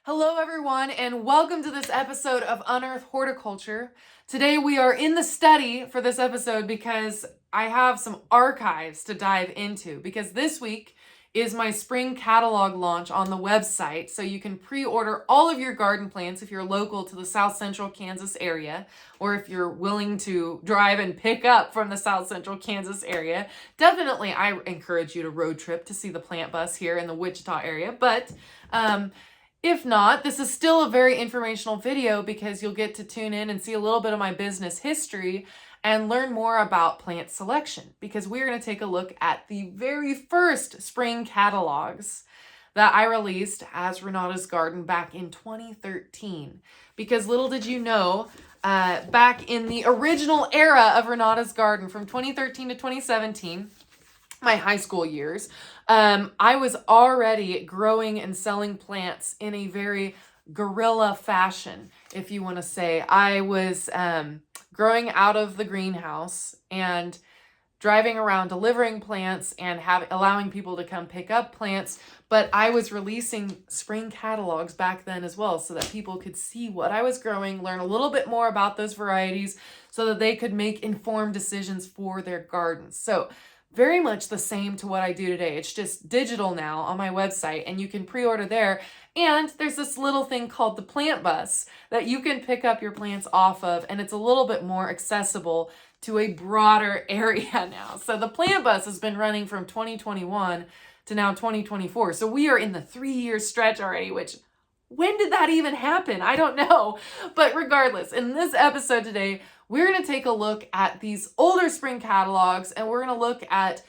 Hello everyone and welcome to this episode of Unearth Horticulture. Today we are in the study for this episode because I have some archives to dive into because this week is my spring catalog launch on the website, so you can pre-order all of your garden plants if you're local to the South Central Kansas area, or if you're willing to drive and pick up from the South Central Kansas area. Definitely I encourage you to road trip to see the plant bus here in the Wichita area, but if not, this is still a very informational video because you'll get to tune in and see a little bit of my business history and learn more about plant selection, because we're going to take a look at the very first spring catalogs that I released as Renata's Garden back in 2013. Because little did you know, back in the original era of Renata's Garden from 2013 to 2017, my high school years, I was already growing and selling plants in a very guerrilla fashion, if you want to say. I was growing out of the greenhouse and driving around delivering plants and allowing people to come pick up plants, but I was releasing spring catalogs back then as well so that people could see what I was growing, learn a little bit more about those varieties so that they could make informed decisions for their gardens. So very much the same to what I do today. It's just digital now on my website, and you can pre-order there. And there's this little thing called the plant bus that you can pick up your plants off of, and it's a little bit more accessible to a broader area now. So the plant bus has been running from 2021 to now 2024. So we are in the 3-year stretch already, which when did that even happen? I don't know. But regardless, in this episode today, we're going to take a look at these older spring catalogs, and we're going to look at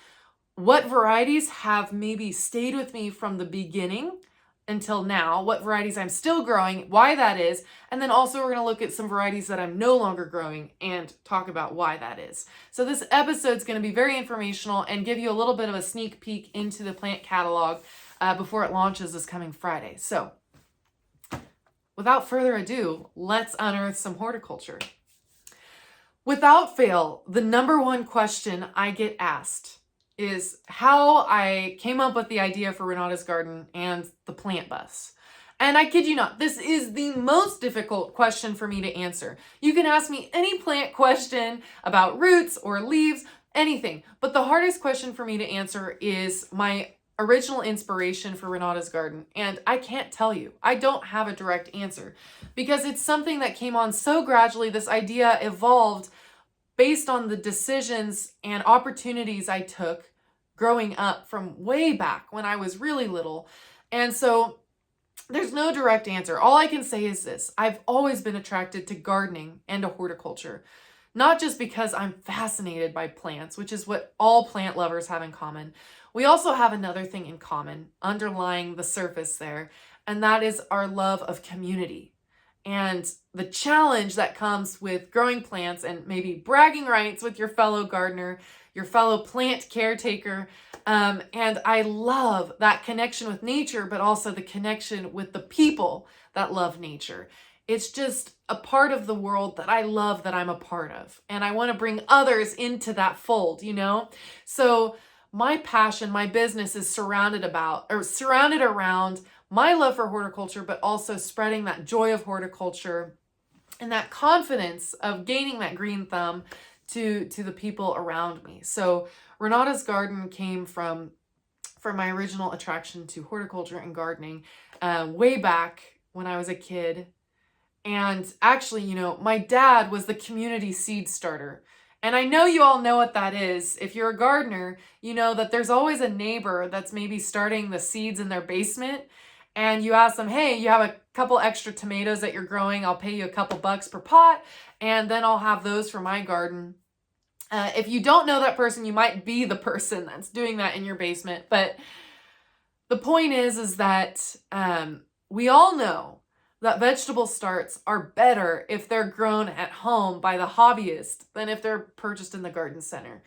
what varieties have maybe stayed with me from the beginning until now, what varieties I'm still growing, why that is, and then also we're going to look at some varieties that I'm no longer growing and talk about why that is. So this episode is going to be very informational and give you a little bit of a sneak peek into the plant catalog before it launches this coming Friday. So without further ado, let's unearth some horticulture. Without fail, the number one question I get asked is how I came up with the idea for Renata's Garden and the plant bus. And I kid you not, this is the most difficult question for me to answer. You can ask me any plant question about roots or leaves, anything. But the hardest question for me to answer is my original inspiration for Renata's Garden. And I can't tell you. I don't have a direct answer because it's something that came on so gradually. This idea evolved based on the decisions and opportunities I took growing up from way back when I was really little. And so there's no direct answer. All I can say is this: I've always been attracted to gardening and to horticulture. Not just because I'm fascinated by plants, which is what all plant lovers have in common. We also have another thing in common underlying the surface there, and that is our love of community and the challenge that comes with growing plants and maybe bragging rights with your fellow gardener, your fellow plant caretaker. And I love that connection with nature, but also the connection with the people that love nature. It's just a part of the world that I love, that I'm a part of. And I want to bring others into that fold, you know? So my passion, my business is surrounded around my love for horticulture, but also spreading that joy of horticulture and that confidence of gaining that green thumb to the people around me. So Renata's Garden came from my original attraction to horticulture and gardening way back when I was a kid. And actually, you know, my dad was the community seed starter. And I know you all know what that is. If you're a gardener, you know that there's always a neighbor that's maybe starting the seeds in their basement. And you ask them, hey, you have a couple extra tomatoes that you're growing. I'll pay you a couple bucks per pot. And then I'll have those for my garden. If you don't know that person, you might be the person that's doing that in your basement. But the point is that we all know that vegetable starts are better if they're grown at home by the hobbyist than if they're purchased in the garden center.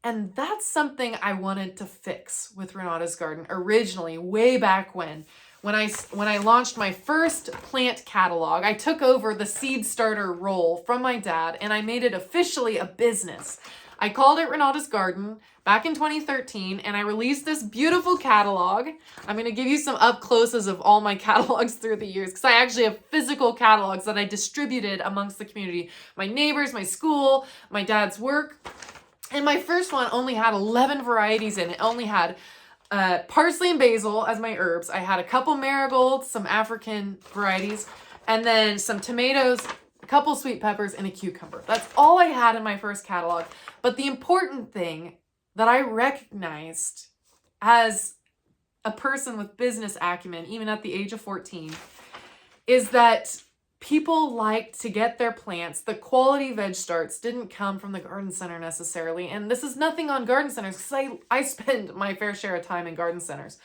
And that's something I wanted to fix with Renata's Garden originally, way back when I launched my first plant catalog. I took over the seed starter role from my dad and I made it officially a business. I called it Renata's Garden back in 2013, and I released this beautiful catalog. I'm going to give you some up closes of all my catalogs through the years, because I actually have physical catalogs that I distributed amongst the community. My neighbors, my school, my dad's work. And my first one only had 11 varieties in it. It only had parsley and basil as my herbs. I had a couple marigolds, some African varieties, and then some tomatoes, a couple sweet peppers, and a cucumber. That's all I had in my first catalog. But the important thing that I recognized as a person with business acumen, even at the age of 14, is that people liked to get their plants. The quality veg starts didn't come from the garden center necessarily. And this is nothing on garden centers, because I spend my fair share of time in garden centers.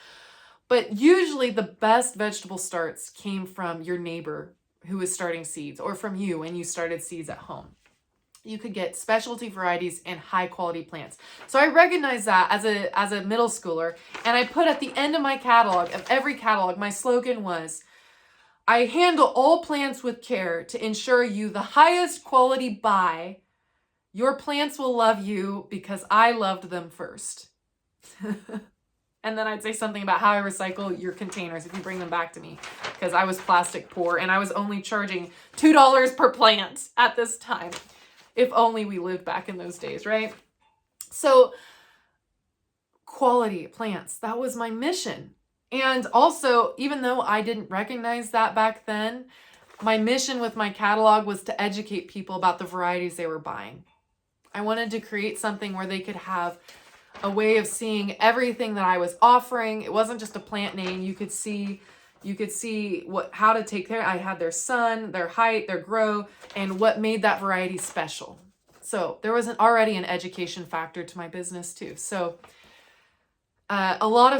But usually the best vegetable starts came from your neighbor who was starting seeds, or from you when you started seeds at home. You could get specialty varieties and high quality plants. So I recognized that as a middle schooler, and I put at the end of my catalog, of every catalog, my slogan was, I handle all plants with care to ensure you the highest quality buy. Your plants will love you because I loved them first. And then I'd say something about how I recycle your containers if you bring them back to me, because I was plastic poor and I was only charging $2 per plant at this time. If only we lived back in those days, right? So quality plants, that was my mission. And also, even though I didn't recognize that back then, my mission with my catalog was to educate people about the varieties they were buying. I wanted to create something where they could have a way of seeing everything that I was offering. It wasn't just a plant name. You could see how to take care. I had their sun, their height, their grow, and what made that variety special. So there was already an education factor to my business too. So a lot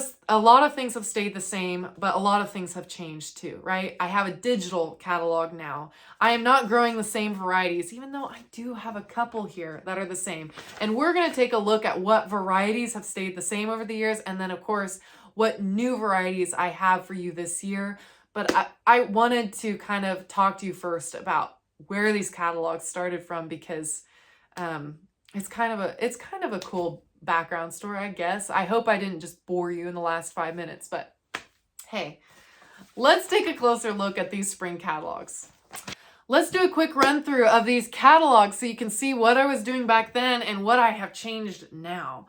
of things have stayed the same, but a lot of things have changed too, right? I have a digital catalog now. I am not growing the same varieties, even though I do have a couple here that are the same. And we're going to take a look at what varieties have stayed the same over the years, and then of course, what new varieties I have for you this year. But I wanted to kind of talk to you first about where these catalogs started from, because it's kind of a cool background story, I guess. I hope I didn't just bore you in the last 5 minutes, but hey, let's take a closer look at these spring catalogs. Let's do a quick run through of these catalogs so you can see what I was doing back then and what I have changed now.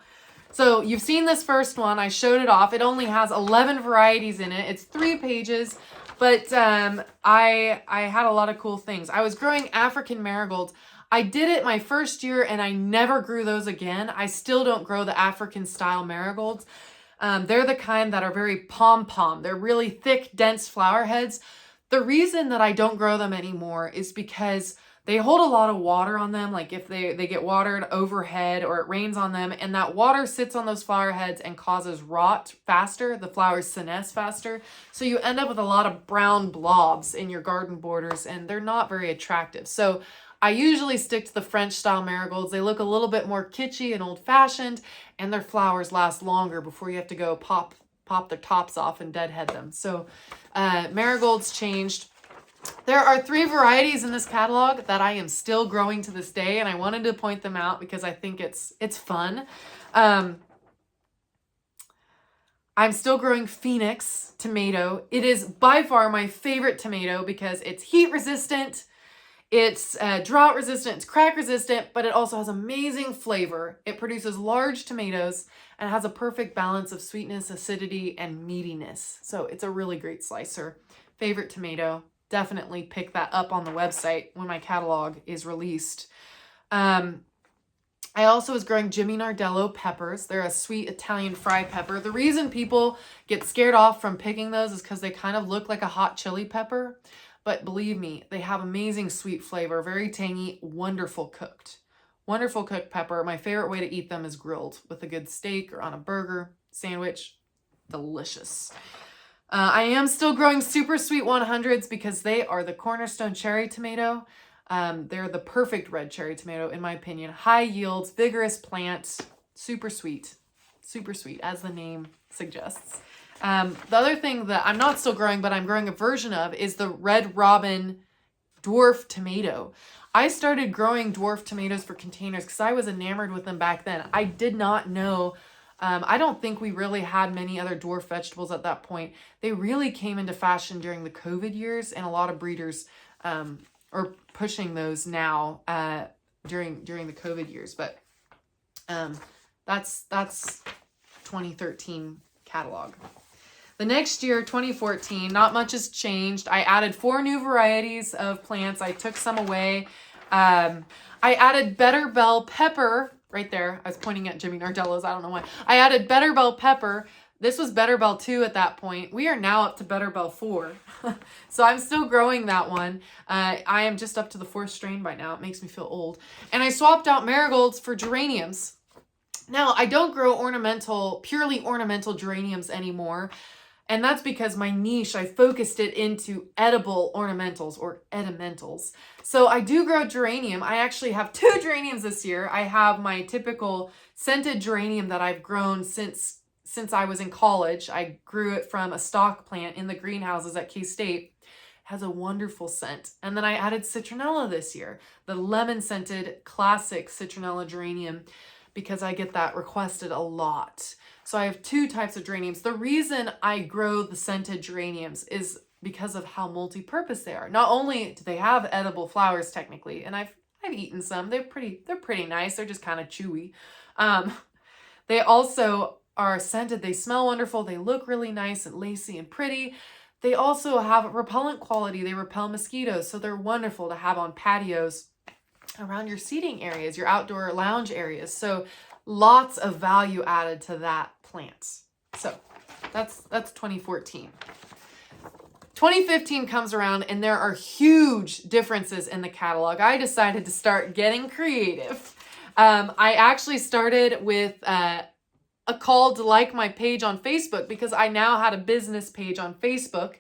So you've seen this first one. I showed it off. It only has 11 varieties in it. It's 3 pages, but I had a lot of cool things. I was growing African marigolds. I did it my first year and I never grew those again. I still don't grow the African style marigolds. They're the kind that are very pom-pom. They're really thick, dense flower heads. The reason that I don't grow them anymore is because they hold a lot of water on them. Like if they get watered overhead or it rains on them, and that water sits on those flower heads and causes rot faster. The flowers senesce faster. So you end up with a lot of brown blobs in your garden borders, and they're not very attractive. So I usually stick to the French style marigolds. They look a little bit more kitschy and old fashioned, and their flowers last longer before you have to go pop their tops off and deadhead them. So marigolds changed. There are 3 varieties in this catalog that I am still growing to this day, and I wanted to point them out because I think it's fun. I'm still growing Phoenix tomato. It is by far my favorite tomato because it's heat resistant, it's drought resistant, it's crack resistant, but it also has amazing flavor. It produces large tomatoes and has a perfect balance of sweetness, acidity, and meatiness. So it's a really great slicer. Favorite tomato. Definitely pick that up on the website when my catalog is released. I also was growing Jimmy Nardello peppers. They're a sweet Italian fried pepper. The reason people get scared off from picking those is because they kind of look like a hot chili pepper. But believe me, they have amazing sweet flavor, very tangy, wonderful cooked. Wonderful cooked pepper. My favorite way to eat them is grilled with a good steak or on a burger, sandwich. Delicious. I am still growing super sweet 100s because they are the cornerstone cherry tomato. They're the perfect red cherry tomato, in my opinion. High yields, vigorous plant, super sweet, as the name suggests. The other thing that I'm not still growing, but I'm growing a version of, is the Red Robin dwarf tomato. I started growing dwarf tomatoes for containers because I was enamored with them back then. I did not know. I don't think we really had many other dwarf vegetables at that point. They really came into fashion during the COVID years, and a lot of breeders are pushing those now during the COVID years. But that's 2013 catalog. The next year, 2014, not much has changed. I added 4 new varieties of plants. I took some away. I added better bell pepper right there. I was pointing at Jimmy Nardello's. I don't know why. I added better bell pepper. This was better bell 2 at that point. We are now up to better bell 4. So I'm still growing that one. I am just up to the 4th strain by now. It makes me feel old. And I swapped out marigolds for geraniums. Now, I don't grow purely ornamental geraniums anymore. And that's because my niche, I focused it into edible ornamentals or edimentals. So I do grow geranium. I actually have 2 geraniums this year. I have my typical scented geranium that I've grown since I was in college. I grew it from a stock plant in the greenhouses at K-State. It has a wonderful scent. And then I added citronella this year, the lemon scented classic citronella geranium, because I get that requested a lot. So I have 2 types of geraniums. The reason I grow the scented geraniums is because of how multi-purpose they are. Not only do they have edible flowers technically, and I've eaten some. They're pretty nice. They're just kind of chewy. They also are scented. They smell wonderful. They look really nice and lacy and pretty. They also have a repellent quality. They repel mosquitoes, so they're wonderful to have on patios around your seating areas, your outdoor lounge areas. So lots of value added to that plant. So that's 2014. 2015 comes around and there are huge differences in the catalog. I decided to start getting creative. I actually started with a call to like my page on Facebook because I now had a business page on Facebook.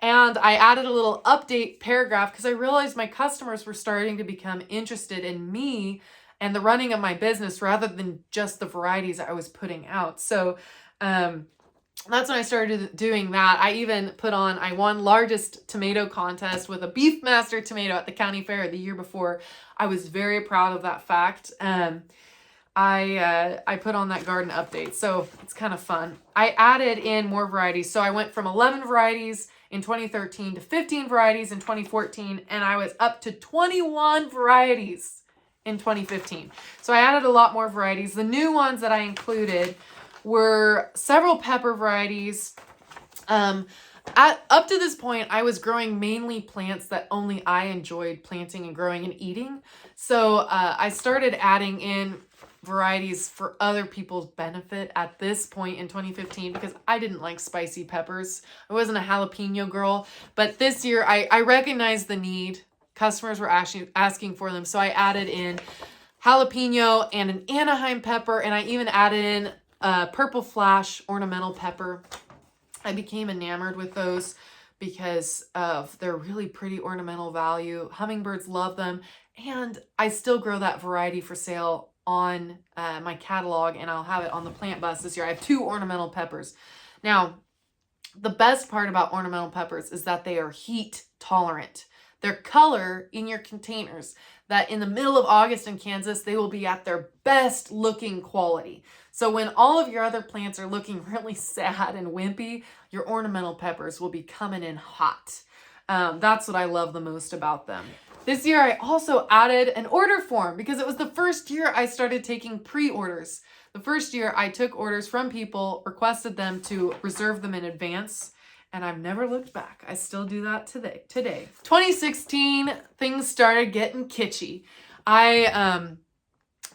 And I added a little update paragraph because I realized my customers were starting to become interested in me and the running of my business rather than just the varieties I was putting out. So that's when I started doing that. I even I won largest tomato contest with a Beefmaster tomato at the county fair the year before. I was very proud of that fact. I put on that garden update, so it's kind of fun. I added in more varieties. So I went from 11 varieties in 2013 to 15 varieties in 2014, and I was up to 21 varieties in 2015. So I added a lot more varieties. The new ones that I included were several pepper varieties. Up to this point, I was growing mainly plants that only I enjoyed planting and growing and eating. So I started adding in varieties for other people's benefit at this point in 2015 because I didn't like spicy peppers. I wasn't a jalapeno girl, but this year I recognized the need. Customers were asking for them, so I added in jalapeno and an Anaheim pepper, and I even added in a purple flash ornamental pepper. I became enamored with those because of their really pretty ornamental value. Hummingbirds love them, and I still grow that variety for sale on my catalog, and I'll have it on the plant bus this year. I have 2 ornamental peppers. Now, the best part about ornamental peppers is that they are heat tolerant. Their color in your containers, that in the middle of August in Kansas, they will be at their best looking quality. So when all of your other plants are looking really sad and wimpy, your ornamental peppers will be coming in hot. That's what I love the most about them. This year, I also added an order form because it was the first year I started taking pre-orders. The first year I took orders from people, requested them to reserve them in advance, and I've never looked back. I still do that today. 2016, things started getting kitschy. I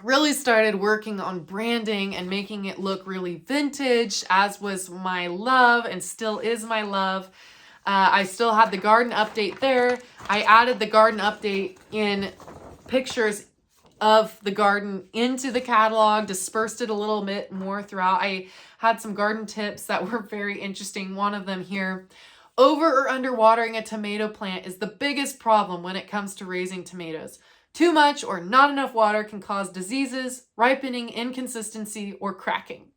really started working on branding and making it look really vintage, as was my love and still is my love. I still had the garden update there. I added the garden update in pictures of the garden into the catalog, dispersed it a little bit more throughout. I had some garden tips that were very interesting. One of them here: over or under watering a tomato plant is the biggest problem when it comes to raising tomatoes. Too much or not enough water can cause diseases, ripening inconsistency, or cracking.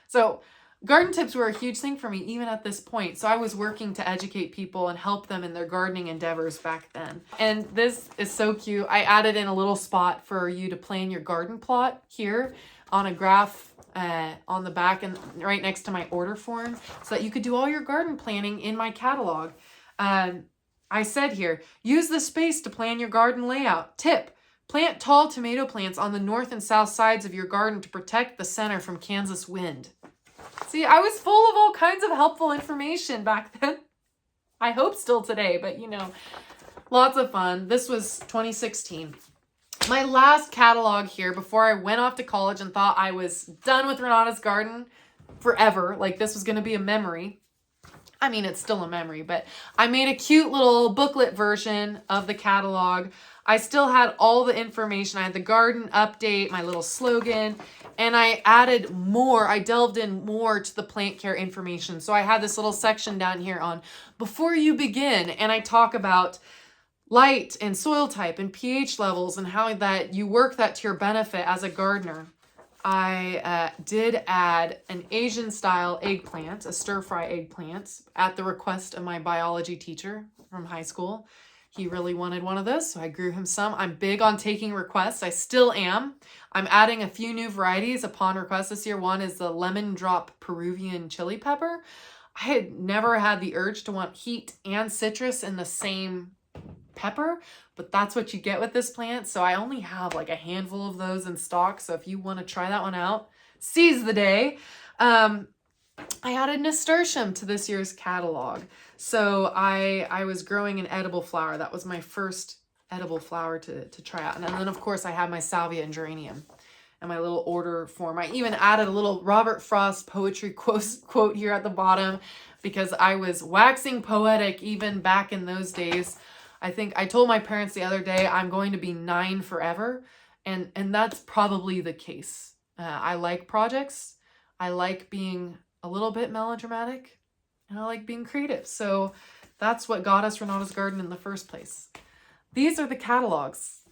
So Garden tips were a huge thing for me even at this point. So I was working to educate people and help them in their gardening endeavors back then. And this is so cute. I added in a little spot for you to plan your garden plot here on a graph on the back and right next to my order form so that you could do all your garden planning in my catalog. I said here, use the space to plan your garden layout. Tip, plant tall tomato plants on the north and south sides of your garden to protect the center from Kansas wind. See, I was full of all kinds of helpful information back then. I hope still today, but you know, lots of fun. This was 2016. My last catalog here before I went off to college and thought I was done with Renata's garden forever. Like this was going to be a memory. I mean, it's still a memory, but I made a cute little booklet version of the catalog. I still had all the information. I had the garden update, my little slogan, and I added more. I delved in more to the plant care information. So I had this little section down here on before you begin, and I talk about light and soil type and pH levels and how that you work that to your benefit as a gardener. I did add an Asian style eggplant, a stir fry eggplant, at the request of my biology teacher from high school. He really wanted one of those, so I grew him some. I'm big on taking requests. I still am. I'm adding a few new varieties upon request this year. One is the lemon drop Peruvian chili pepper. I had never had the urge to want heat and citrus in the same pepper, but that's what you get with this plant. So I only have like a handful of those in stock. So if you want to try that one out, seize the day. I added nasturtium to this year's catalog. So I was growing an edible flower. That was my first edible flower to try out. And then of course I had my salvia and geranium and my little order form. I even added a little Robert Frost poetry quote here at the bottom because I was waxing poetic even back in those days. I think I told my parents the other day, I'm going to be 9 forever. And that's probably the case. I like projects. I like being a little bit melodramatic. And I like being creative. So that's what got us Renata's Garden in the first place. These are the catalogs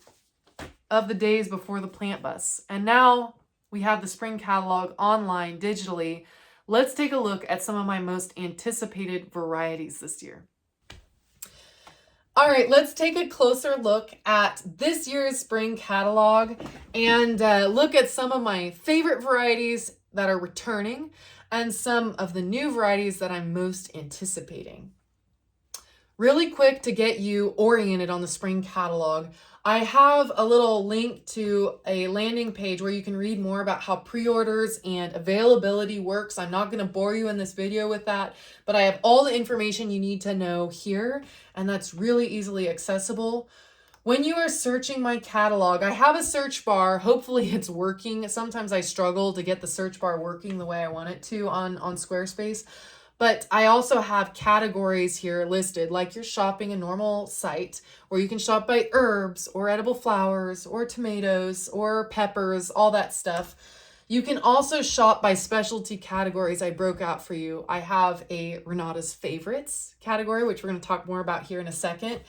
of the days before the plant bus. And now we have the spring catalog online digitally. Let's take a look at some of my most anticipated varieties this year. All right, let's take a closer look at this year's spring catalog and look at some of my favorite varieties that are returning and some of the new varieties that I'm most anticipating. Really quick to get you oriented on the spring catalog, I have a little link to a landing page where you can read more about how pre-orders and availability works. I'm not going to bore you in this video with that, but I have all the information you need to know here, and that's really easily accessible. When you are searching my catalog, I have a search bar. Hopefully it's working. Sometimes I struggle to get the search bar working the way I want it to on Squarespace. But I also have categories here listed, like you're shopping a normal site where you can shop by herbs or edible flowers or tomatoes or peppers, all that stuff. You can also shop by specialty categories I broke out for you. I have a Renata's Favorites category, which we're going to talk more about here in a second.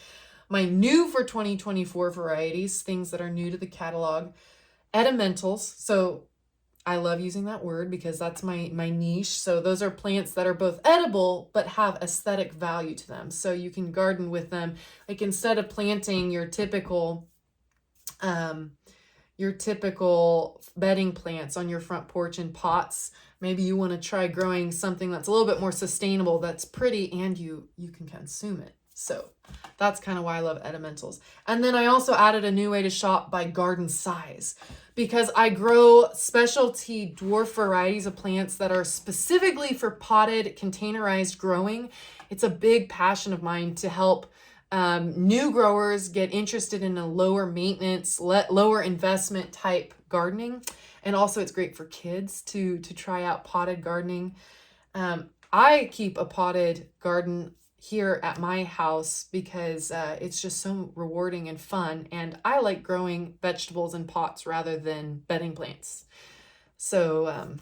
My new for 2024 varieties, things that are new to the catalog. Edimentals, so I love using that word because that's my niche. So those are plants that are both edible but have aesthetic value to them. So you can garden with them. Like instead of planting your typical bedding plants on your front porch in pots, maybe you want to try growing something that's a little bit more sustainable, that's pretty, and you can consume it. So that's kind of why I love edimentals. And then I also added a new way to shop by garden size, because I grow specialty dwarf varieties of plants that are specifically for potted, containerized growing. It's a big passion of mine to help new growers get interested in a lower maintenance, lower investment type gardening. And also it's great for kids to try out potted gardening. I keep a potted garden here at my house because it's just so rewarding and fun, and I like growing vegetables in pots rather than bedding plants. So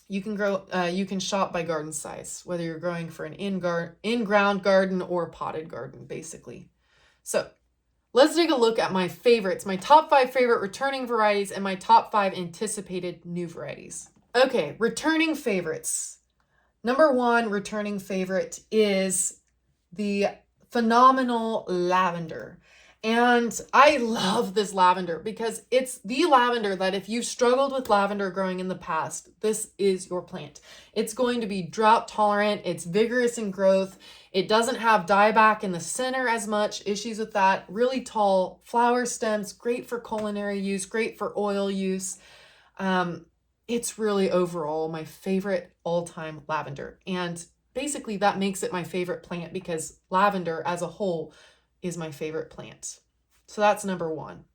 you can shop by garden size, whether you're growing for an in-ground garden or potted garden, basically. So let's take a look at my favorites, my top 5 favorite returning varieties and my top 5 anticipated new varieties. Okay, returning favorites. Number one returning favorite is the phenomenal lavender. And I love this lavender because it's the lavender that if you've struggled with lavender growing in the past, this is your plant. It's going to be drought tolerant. It's vigorous in growth. It doesn't have dieback in the center as much, issues with that. Really tall flower stems, great for culinary use, great for oil use. It's really overall my favorite all-time lavender. And basically that makes it my favorite plant because lavender as a whole is my favorite plant. So that's number one.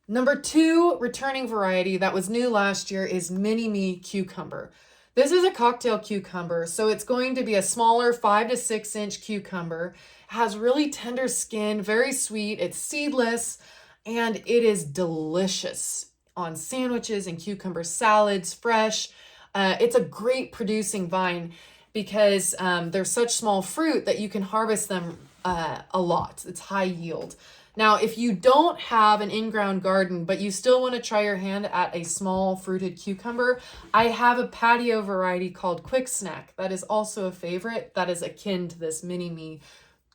Number two returning variety that was new last year is Mini Me cucumber. This is a cocktail cucumber, so it's going to be a smaller 5 to 6 inch cucumber. It has really tender skin, very sweet, it's seedless, and it is delicious on sandwiches and cucumber salads, fresh. It's a great producing vine because they're such small fruit that you can harvest them a lot. It's high yield. Now, if you don't have an in-ground garden, but you still want to try your hand at a small fruited cucumber, I have a patio variety called Quick Snack that is also a favorite that is akin to this Mini Me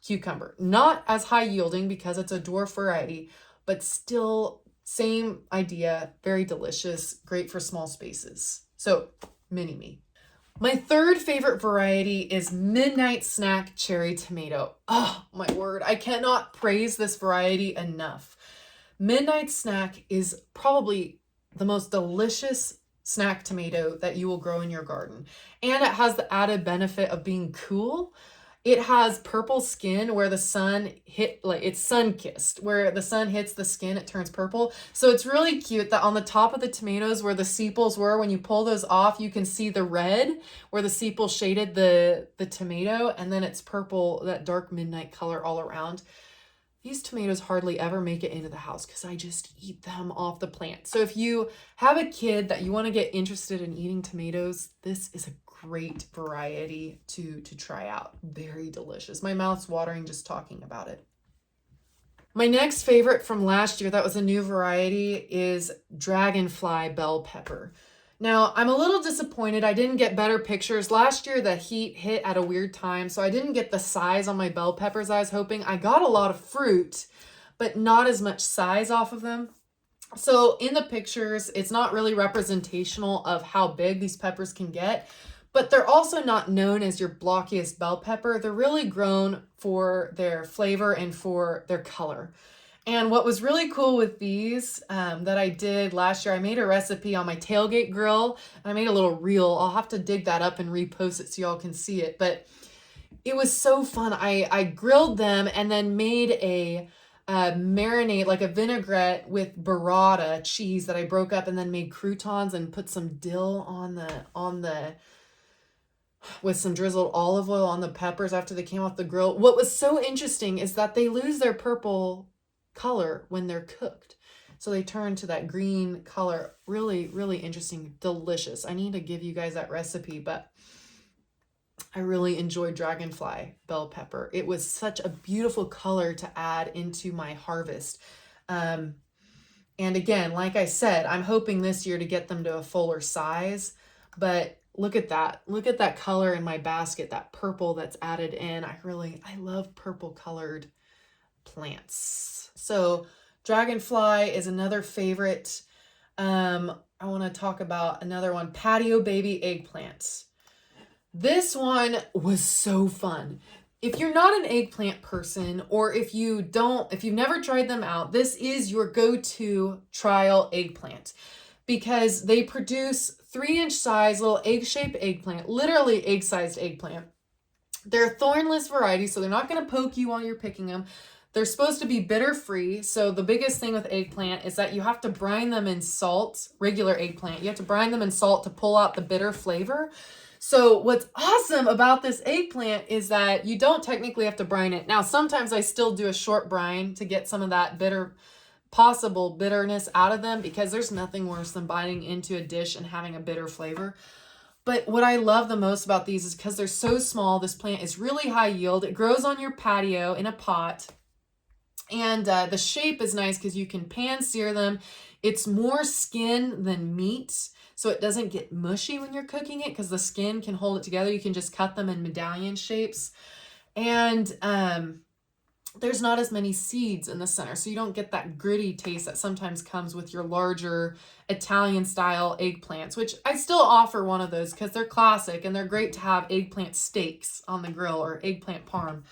cucumber. Not as high yielding because it's a dwarf variety, but still same idea, very delicious, great for small spaces. So, Mini Me. My third favorite variety is Midnight Snack Cherry Tomato. Oh, my word. I cannot praise this variety enough. Midnight Snack is probably the most delicious snack tomato that you will grow in your garden. And it has the added benefit of being cool. It has purple skin where the sun it's sun-kissed. Where the sun hits the skin, it turns purple. So it's really cute that on the top of the tomatoes where the sepals were, when you pull those off, you can see the red where the sepals shaded the tomato, and then it's purple, that dark midnight color all around. These tomatoes hardly ever make it into the house because I just eat them off the plant. So if you have a kid that you want to get interested in eating tomatoes, this is a great variety to try out. Very delicious. My mouth's watering just talking about it. My next favorite from last year that was a new variety is Dragonfly Bell Pepper. Now, I'm a little disappointed I didn't get better pictures. Last year, the heat hit at a weird time, so I didn't get the size on my bell peppers I was hoping. I got a lot of fruit, but not as much size off of them. So in the pictures, it's not really representational of how big these peppers can get, but they're also not known as your blockiest bell pepper. They're really grown for their flavor and for their color. And what was really cool with these that I did last year, I made a recipe on my tailgate grill. I made a little reel. I'll have to dig that up and repost it so y'all can see it. But it was so fun. I grilled them and then made a marinade, like a vinaigrette with burrata cheese that I broke up and then made croutons and put some dill on the with some drizzled olive oil on the peppers after they came off the grill. What was so interesting is that they lose their purple color when they're cooked. So they turn to that green color. Really, really interesting. Delicious. I need to give you guys that recipe, but I really enjoyed Dragonfly Bell Pepper. It was such a beautiful color to add into my harvest. And again, like I said, I'm hoping this year to get them to a fuller size, but look at that. Look at that color in my basket, that purple that's added in. I love purple colored plants. So Dragonfly is another favorite. I want to talk about another one, Patio Baby Eggplants. This one was so fun. If you're not an eggplant person, or if you've never tried them out, this is your go-to trial eggplant because they produce 3-inch size little egg-shaped eggplant, literally egg-sized eggplant. They're a thornless variety, so they're not going to poke you while you're picking them. They're supposed to be bitter-free, so the biggest thing with eggplant is that you have to brine them in salt, regular eggplant. You have to brine them in salt to pull out the bitter flavor. So what's awesome about this eggplant is that you don't technically have to brine it. Now, sometimes I still do a short brine to get some of that possible bitterness out of them because there's nothing worse than biting into a dish and having a bitter flavor. But what I love the most about these is because they're so small, this plant is really high yield. It grows on your patio in a pot. And the shape is nice because you can pan sear them. It's more skin than meat. so it doesn't get mushy when you're cooking it, because the skin can hold it together. You can just cut them in medallion shapes. And there's not as many seeds in the center, so you don't get that gritty taste that sometimes comes with your larger Italian style eggplants, which I still offer one of those because they're classic and they're great to have eggplant steaks on the grill or eggplant parm.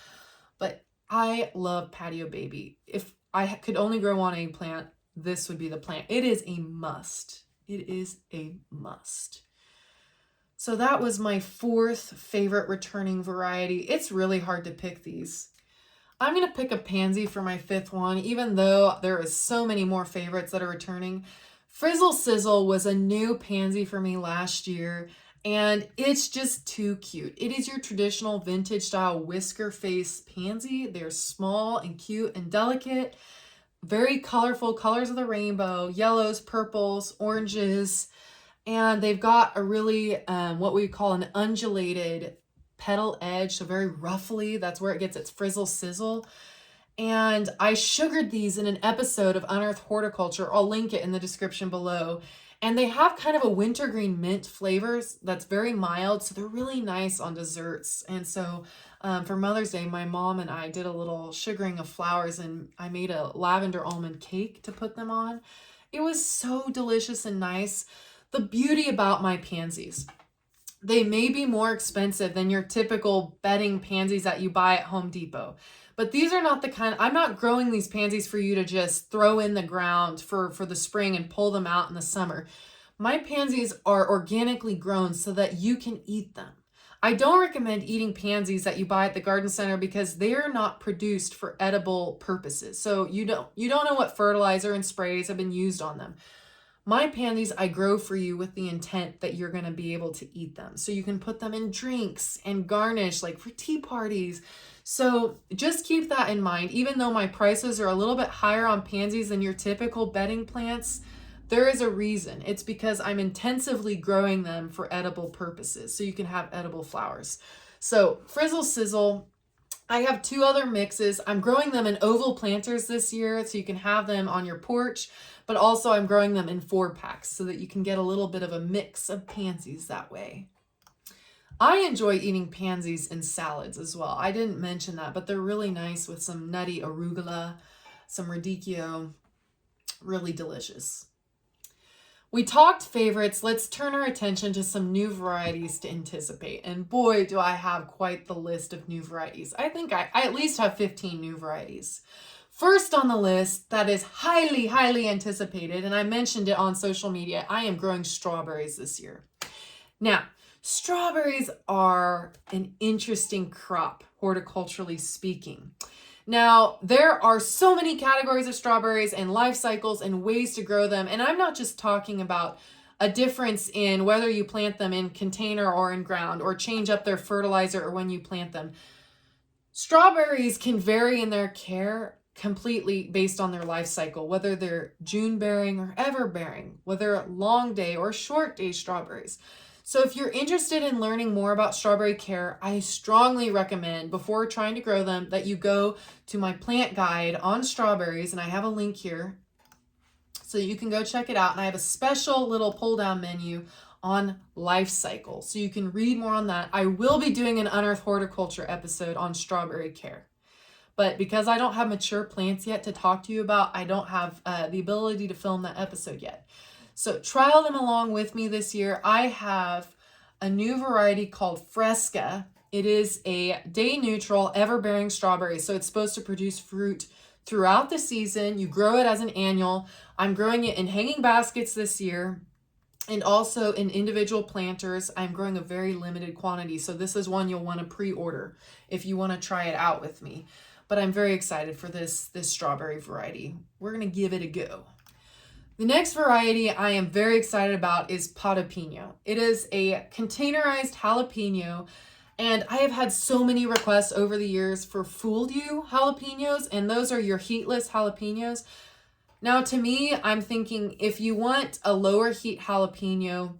But I love patio baby. If I could only grow one eggplant, this would be the plant. It is a must. It is a must. So that was my fourth favorite returning variety. It's really hard to pick these. I'm going to pick a pansy for my fifth one, even though there is so many more favorites that are returning. Frizzle Sizzle was a new pansy for me last year, and it's just too cute. It is your traditional vintage style whisker face pansy. They're small and cute and delicate, very colorful colors of the rainbow, yellows, purples, oranges, and they've got a really, what we call an undulated petal edge, so very roughly. That's where it gets its frizzle sizzle. And I sugared these in an episode of Unearthed Horticulture. I'll link it in the description below. And they have kind of a wintergreen mint flavors that's very mild, so they're really nice on desserts. And so for Mother's Day, my mom and I did a little sugaring of flowers, and I made a lavender almond cake to put them on. It was so delicious and nice. The beauty about my pansies, they may be more expensive than your typical bedding pansies that you buy at Home Depot. But these are not the kind, I'm not growing these pansies for you to just throw in the ground for the spring and pull them out in the summer. My pansies are organically grown so that you can eat them. I don't recommend eating pansies that you buy at the garden center because they're not produced for edible purposes. So you don't know what fertilizer and sprays have been used on them. My pansies I grow for you with the intent that you're going to be able to eat them. So you can put them in drinks and garnish, like for tea parties. So just keep that in mind. Even though my prices are a little bit higher on pansies than your typical bedding plants, there is a reason. It's because I'm intensively growing them for edible purposes, so you can have edible flowers. So Frizzle Sizzle, I have two other mixes. I'm growing them in oval planters this year, so you can have them on your porch, but also I'm growing them in 4-packs so that you can get a little bit of a mix of pansies that way. I enjoy eating pansies in salads as well. I didn't mention that, but they're really nice with some nutty arugula, some radicchio, really delicious. We talked favorites. Let's turn our attention to some new varieties to anticipate. And boy, do I have quite the list of new varieties. I think I at least have 15 new varieties. First on the list that is highly, highly anticipated, and I mentioned it on social media, I am growing strawberries this year. Now, strawberries are an interesting crop, horticulturally speaking. Now, there are so many categories of strawberries and life cycles and ways to grow them. And I'm not just talking about a difference in whether you plant them in container or in ground, or change up their fertilizer or when you plant them. Strawberries can vary in their care completely based on their life cycle, whether they're June bearing or ever bearing, whether long day or short day strawberries. So if you're interested in learning more about strawberry care, I strongly recommend, before trying to grow them, that you go to my plant guide on strawberries, and I have a link here so you can go check it out. And I have a special little pull down menu on life cycle, so you can read more on that. I will be doing an Unearthed Horticulture episode on strawberry care. But because I don't have mature plants yet to talk to you about, I don't have the ability to film that episode yet. So trial them along with me this year. I have a new variety called Fresca. It is a day neutral, ever-bearing strawberry. So it's supposed to produce fruit throughout the season. You grow it as an annual. I'm growing it in hanging baskets this year, and also in individual planters. I'm growing a very limited quantity. So this is one you'll want to pre-order if you want to try it out with me. But I'm very excited for this strawberry variety. We're going to give it a go. The next variety I am very excited about is Potapino. It is a containerized jalapeno, and I have had so many requests over the years for Fooled You jalapenos, and those are your heatless jalapenos. Now, to me, I'm thinking if you want a lower heat jalapeno,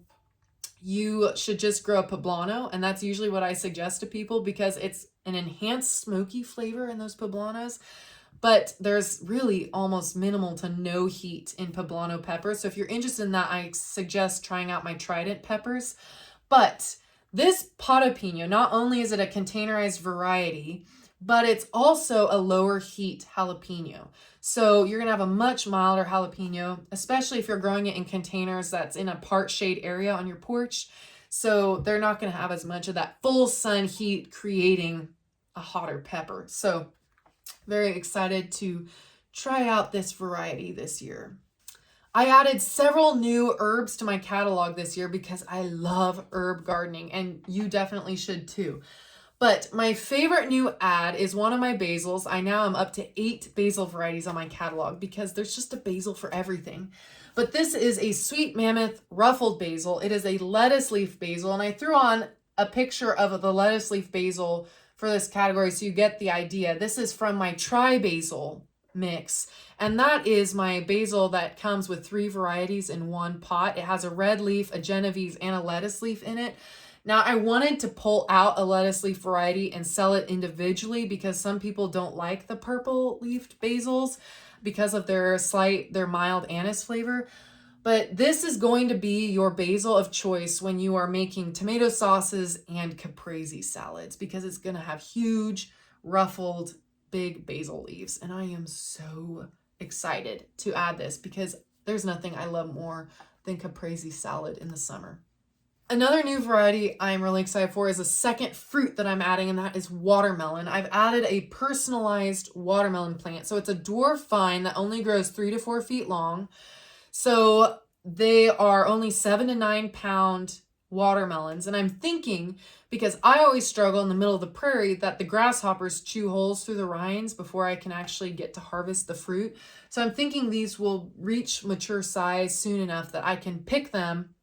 you should just grow a poblano, and that's usually what I suggest to people because it's an enhanced smoky flavor in those poblanos. but there's really almost minimal to no heat in poblano pepper. So if you're interested in that, I suggest trying out my Trident peppers. But this jalapeno, not only is it a containerized variety, but it's also a lower heat jalapeno. So you're gonna have a much milder jalapeno, especially if you're growing it in containers that's in a part shade area on your porch. So they're not gonna have as much of that full sun heat creating a hotter pepper. So very excited to try out this variety this year. I added several new herbs to my catalog this year because I love herb gardening, and you definitely should too. But my favorite new add is one of my basils. I now am up to 8 basil varieties on my catalog because there's just a basil for everything. But this is a sweet mammoth ruffled basil. It is a lettuce leaf basil, and I threw on a picture of the lettuce leaf basil for this category so you get the idea. This is from my tri-basil mix, and that is my basil that comes with 3 varieties in one pot. It has a red leaf, a Genovese, and a lettuce leaf in it. Now, I wanted to pull out a lettuce leaf variety and sell it individually because some people don't like the purple leafed basils because of their mild anise flavor. But this is going to be your basil of choice when you are making tomato sauces and caprese salads because it's going to have huge, ruffled, big basil leaves. And I am so excited to add this because there's nothing I love more than caprese salad in the summer. Another new variety I'm really excited for is a second fruit that I'm adding, and that is watermelon. I've added a personalized watermelon plant. So it's a dwarf vine that only grows 3 to 4 feet long. So they are only 7 to 9 pound watermelons. And I'm thinking, because I always struggle in the middle of the prairie, that the grasshoppers chew holes through the rinds before I can actually get to harvest the fruit. So I'm thinking these will reach mature size soon enough that I can pick them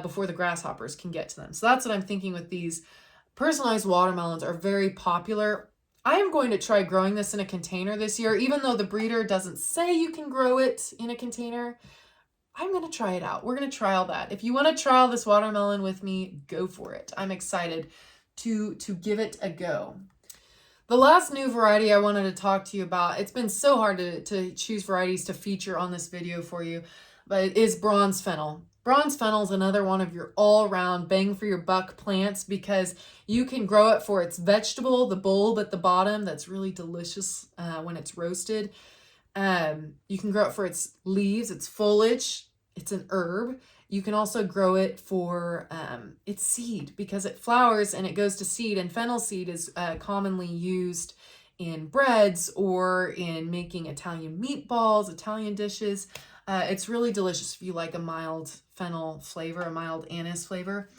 before the grasshoppers can get to them. So that's what I'm thinking with these. Personalized watermelons are very popular. I am going to try growing this in a container this year, even though the breeder doesn't say you can grow it in a container. I'm going to try it out. We're going to trial that. If you want to trial this watermelon with me, go for it. I'm excited to give it a go. The last new variety I wanted to talk to you about, it's been so hard to choose varieties to feature on this video for you, but it is bronze fennel. Bronze fennel is another one of your all-around bang for your buck plants because you can grow it for its vegetable, the bulb at the bottom that's really delicious when it's roasted. You can grow it for its leaves, its foliage. It's an herb. You can also grow it for its seed because it flowers and it goes to seed, and fennel seed is commonly used in breads or in making Italian meatballs, Italian dishes. It's really delicious if you like a mild fennel flavor, a mild anise flavor.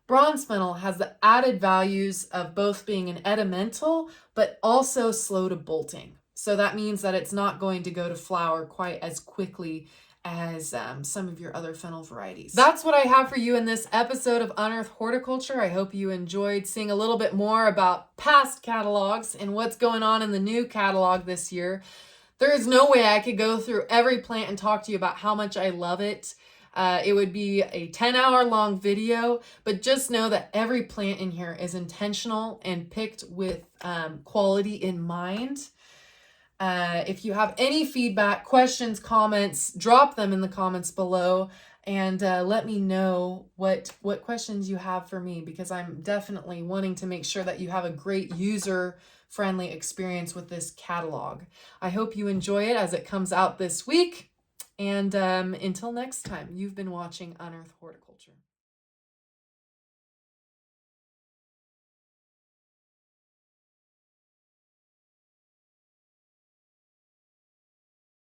Bronze fennel has the added values of both being an edimental, but also slow to bolting. So that means that it's not going to go to flower quite as quickly as some of your other fennel varieties. That's what I have for you in this episode of Unearthed Horticulture. I hope you enjoyed seeing a little bit more about past catalogs and what's going on in the new catalog this year. There is no way I could go through every plant and talk to you about how much I love it. It would be a 10-hour long video, but just know that every plant in here is intentional and picked with quality in mind. If you have any feedback, questions, comments, drop them in the comments below and let me know what questions you have for me, because I'm definitely wanting to make sure that you have a great user-friendly experience with this catalog. I hope you enjoy it as it comes out this week. And until next time, you've been watching Unearthed Horticulture.